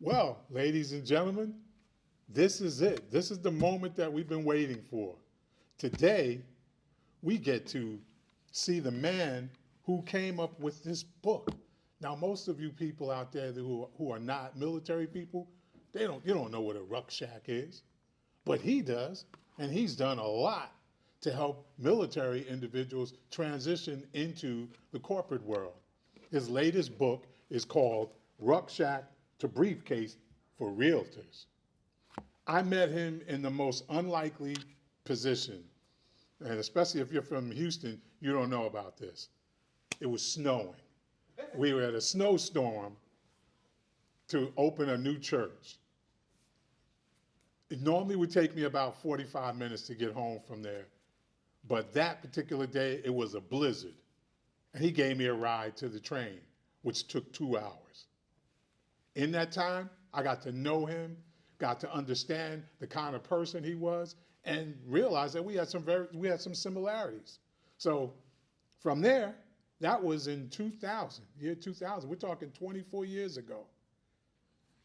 Well, ladies and gentlemen, this is it. This is the moment that we've been waiting for. Today, we get to see the man who came up with this book. Now, most of you people out there who are not military people, you don't know what a rucksack is, but he does, and he's done a lot to help military individuals transition into the corporate world. His latest book is called Rucksack To Briefcase for Realtors. I met him in the most unlikely position, and especially if you're from Houston, you don't know about this. It was snowing. We were at a snowstorm to open a new church. It normally would take me about 45 minutes to get home from there, but that particular day, it was a blizzard. And he gave me a ride to the train, which took 2 hours. In that time, I got to know him, got to understand the kind of person he was, and realized that we had some similarities. So from there, that was in 2000, year 2000. We're talking 24 years ago.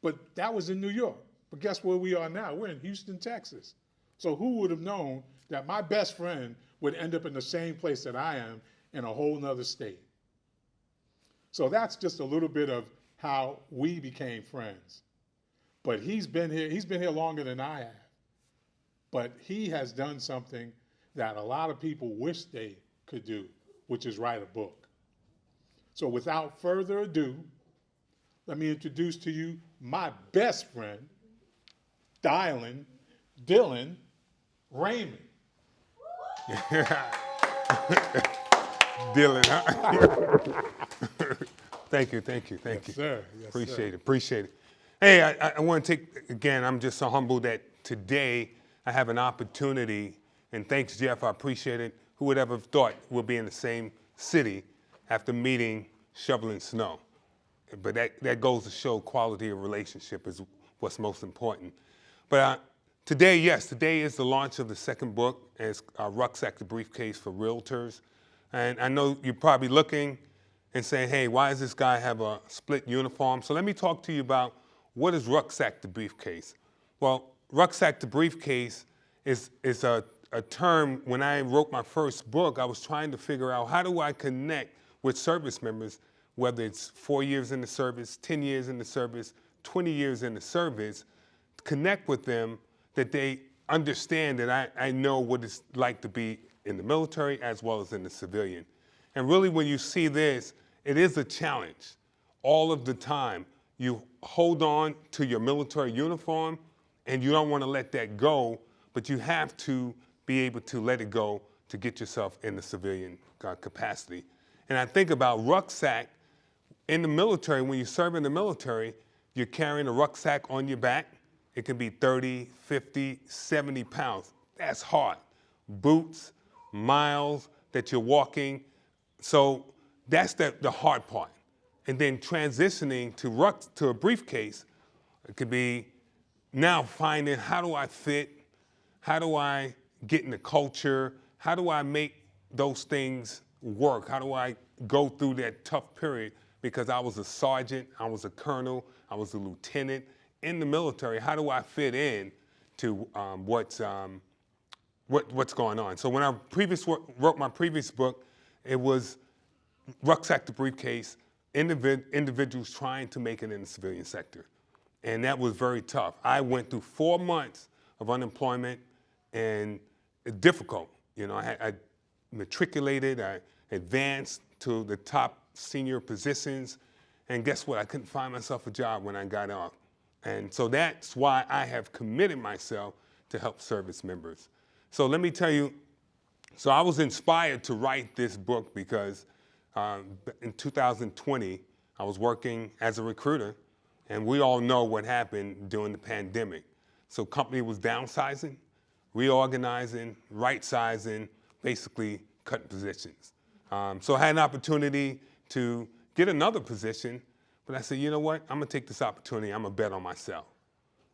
But that was in New York. But guess where we are now? We're in Houston, Texas. So who would have known that my best friend would end up in the same place that I am in a whole nother state? So that's just a little bit of how we became friends. But he's been here longer than I have. But he has done something that a lot of people wish they could do, which is write a book. So without further ado, let me introduce to you my best friend, Dylan Raymond. Dylan, huh? Thank you. Yes, sir. Yes, Appreciate it. Hey, I want to take, again, I'm just so humbled that today I have an opportunity, and thanks, Jeff, I appreciate it. Who would ever have thought we'll be in the same city after meeting shoveling snow? But that goes to show quality of relationship is what's most important. But today is the launch of the second book. It's Rucksack To Briefcase for Realtors. And I know you're probably looking and saying, hey, why does this guy have a split uniform? So let me talk to you about what is Rucksack To Briefcase. Well, Rucksack To Briefcase is a term. When I wrote my first book, I was trying to figure out how do I connect with service members, whether it's 4 years in the service, 10 years in the service, 20 years in the service, connect with them that they understand that I know what it's like to be in the military as well as in the civilian. And really when you see this, it is a challenge. All of the time, you hold on to your military uniform and you don't want to let that go, but you have to be able to let it go to get yourself in the civilian capacity. And I think about rucksack. In the military, when you serve in the military, you're carrying a rucksack on your back. It can be 30, 50, 70 pounds. That's hard. Boots, miles that you're walking. So that's the hard part. And then transitioning to a briefcase, it could be now finding how do I fit, how do I get in the culture, how do I make those things work, how do I go through that tough period, because I was a sergeant, I was a colonel, I was a lieutenant in the military. How do I fit in to what's going on? So when I wrote my previous book, it was Rucksack To Briefcase, individuals trying to make it in the civilian sector. And that was very tough. I went through 4 months of unemployment, and it's difficult. You know, I matriculated, I advanced to the top senior positions, and guess what? I couldn't find myself a job when I got off. And so that's why I have committed myself to help service members. So let me tell you, so I was inspired to write this book because in 2020, I was working as a recruiter, and we all know what happened during the pandemic. So company was downsizing, reorganizing, right-sizing, basically cutting positions. So I had an opportunity to get another position, but I said, you know what? I'm gonna take this opportunity, I'm gonna bet on myself.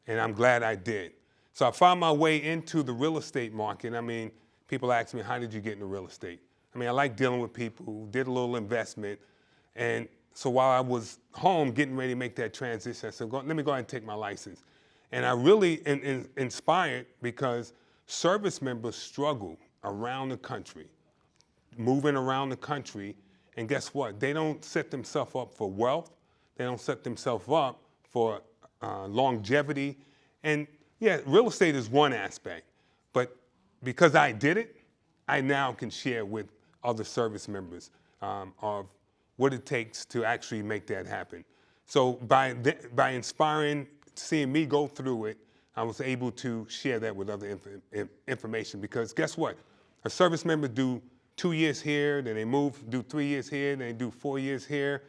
And I'm glad I did. So I found my way into the real estate market. I mean, people ask me, how did you get into real estate? I mean, I like dealing with people, did a little investment, and so while I was home getting ready to make that transition, I said, let me go ahead and take my license. And I really inspired because service members struggle around the country, moving around the country, and guess what? They don't set themselves up for wealth. They don't set themselves up for longevity. And yeah, real estate is one aspect, but because I did it, I now can share with other service members of what it takes to actually make that happen. So by inspiring, seeing me go through it, I was able to share that with other information, because guess what? A service member do 2 years here, then they move, do 3 years here, then they do 4 years here.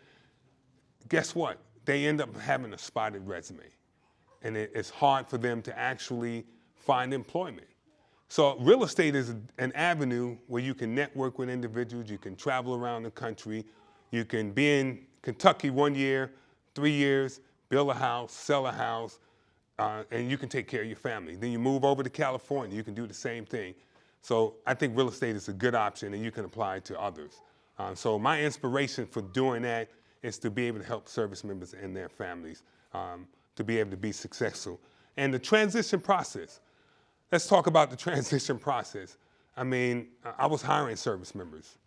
Guess what? They end up having a spotted resume, and it's hard for them to actually find employment. So real estate is an avenue where you can network with individuals, you can travel around the country, you can be in Kentucky 1 year, 3 years, build a house, sell a house, and you can take care of your family. Then you move over to California, you can do the same thing. So I think real estate is a good option, and you can apply it to others. So my inspiration for doing that is to be able to help service members and their families to be able to be successful. And the transition process. Let's talk about the transition process. I mean, I was hiring service members,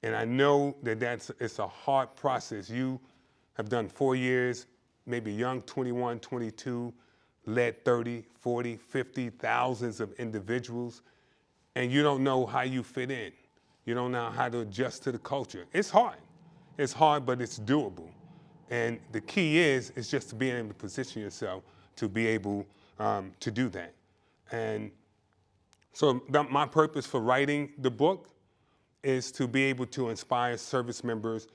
and I know that it's a hard process. You have done 4 years, maybe young, 21, 22, led 30, 40, 50, thousands of individuals, and you don't know how you fit in. You don't know how to adjust to the culture. It's hard. It's hard, but it's doable. And the key is just to be able to position yourself to be able to do that. And so my purpose for writing the book is to be able to inspire service members.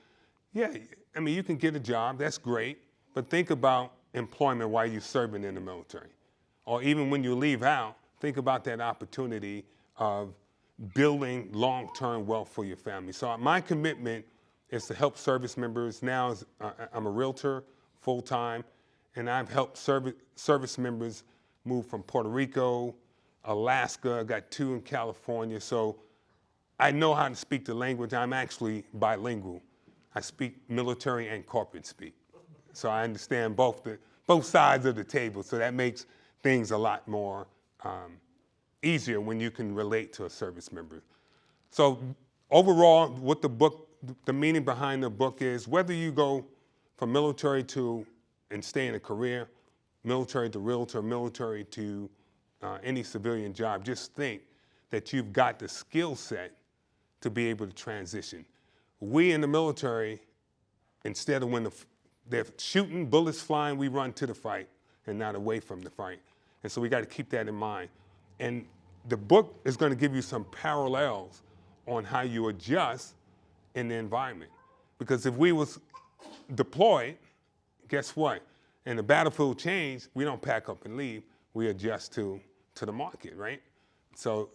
Yeah, I mean, you can get a job, that's great, but think about employment while you're serving in the military. Or even when you leave out, think about that opportunity of building long-term wealth for your family. So my commitment is to help service members. Now I'm a realtor full-time, and I've helped service members move from Puerto Rico, Alaska, I got 2 in California. So I know how to speak the language. I'm actually bilingual. I speak military and corporate speak. So I understand both sides of the table. So that makes things a lot more easier when you can relate to a service member. So overall, what the meaning behind the book is, whether you go from military to and stay in a career, military to realtor, military to any civilian job, just think that you've got the skill set to be able to transition. We in the military, instead of when they're shooting, bullets flying, we run to the fight and not away from the fight. And so we got to keep that in mind. And the book is going to give you some parallels on how you adjust in the environment. Because if we was deployed, guess what? And the battlefield changed, we don't pack up and leave, we adjust to the market, right? So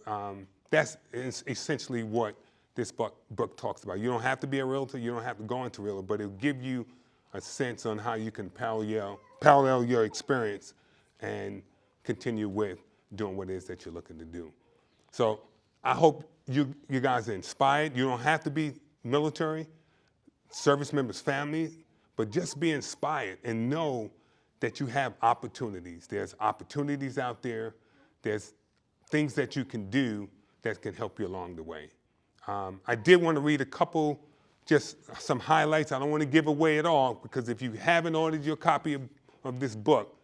that's essentially what this book talks about. You don't have to be a realtor, you don't have to go into realtor, but it'll give you a sense on how you can parallel your experience and continue with doing what it is that you're looking to do. So I hope you guys are inspired. You don't have to be military, service members, families, but just be inspired and know that you have opportunities. There's opportunities out there. There's things that you can do that can help you along the way. I did want to read a couple, just some highlights. I don't want to give away it all, because if you haven't ordered your copy of this book,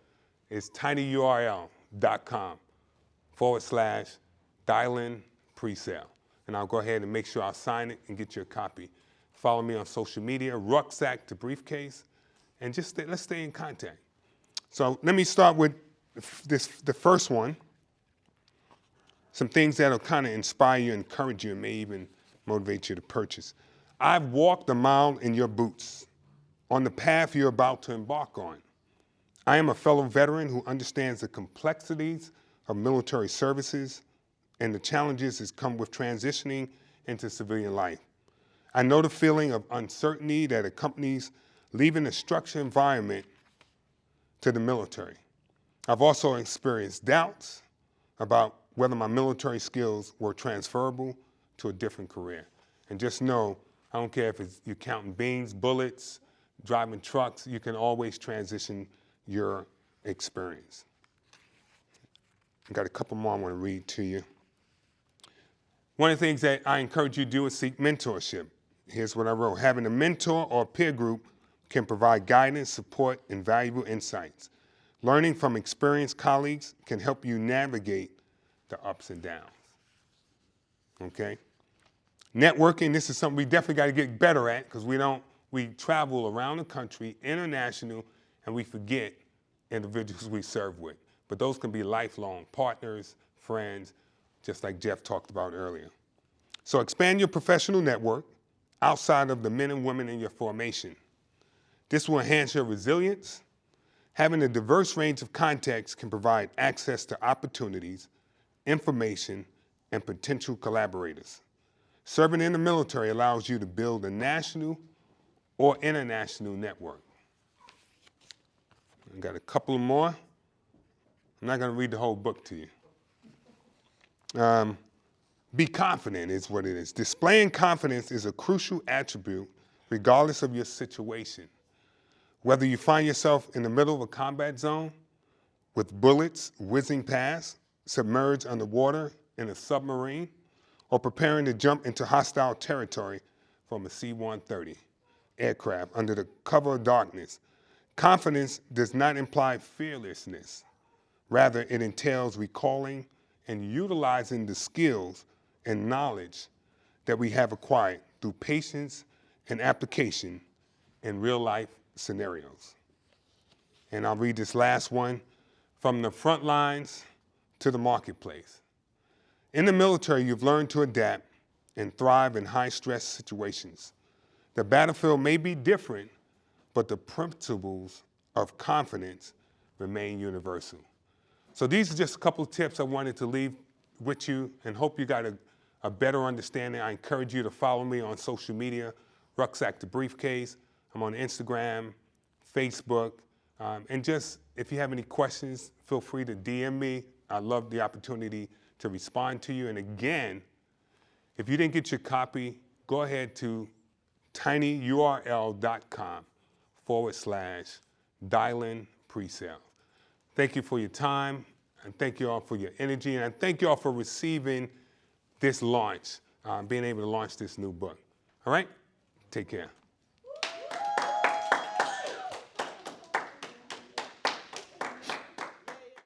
it's tinyurl.com/dial-in pre-sale. And I'll go ahead and make sure I'll sign it and get you a copy. Follow me on social media, Rucksack To Briefcase, and just let's stay in contact. So let me start with the first one. Some things that'll kind of inspire you, encourage you, and may even motivate you to purchase. I've walked a mile in your boots on the path you're about to embark on. I am a fellow veteran who understands the complexities of military services and the challenges that come with transitioning into civilian life. I know the feeling of uncertainty that accompanies leaving the structured environment to the military. I've also experienced doubts about whether my military skills were transferable to a different career. And just know, I don't care if you're counting beans, bullets, driving trucks, you can always transition your experience. I've got a couple more I want to read to you. One of the things that I encourage you to do is seek mentorship. Here's what I wrote. Having a mentor or peer group can provide guidance, support, and valuable insights. Learning from experienced colleagues can help you navigate the ups and downs. Okay? Networking, this is something we definitely got to get better at because we travel around the country, international, and we forget individuals we serve with. But those can be lifelong partners, friends, just like Jeff talked about earlier. So expand your professional network outside of the men and women in your formation. This will enhance your resilience. Having a diverse range of contacts can provide access to opportunities, information, and potential collaborators. Serving in the military allows you to build a national or international network. I've got a couple more. I'm not going to read the whole book to you. Be confident is what it is. Displaying confidence is a crucial attribute regardless of your situation. Whether you find yourself in the middle of a combat zone with bullets whizzing past, submerged underwater in a submarine, or preparing to jump into hostile territory from a C-130 aircraft under the cover of darkness, confidence does not imply fearlessness. Rather, it entails recalling and utilizing the skills and knowledge that we have acquired through patience and application in real-life scenarios. And I'll read this last one. From the front lines to the marketplace. In the military, you've learned to adapt and thrive in high-stress situations. The battlefield may be different, but the principles of confidence remain universal. So these are just a couple of tips I wanted to leave with you and hope you got a better understanding. I encourage you to follow me on social media, Rucksack To Briefcase. I'm on Instagram, Facebook, and just if you have any questions, feel free to DM me. I love the opportunity to respond to you. And again, if you didn't get your copy, go ahead to tinyurl.com/dial-in presale. Thank you for your time, and thank you all for your energy, and thank you all for receiving this launch, being able to launch this new book. All right? Take care.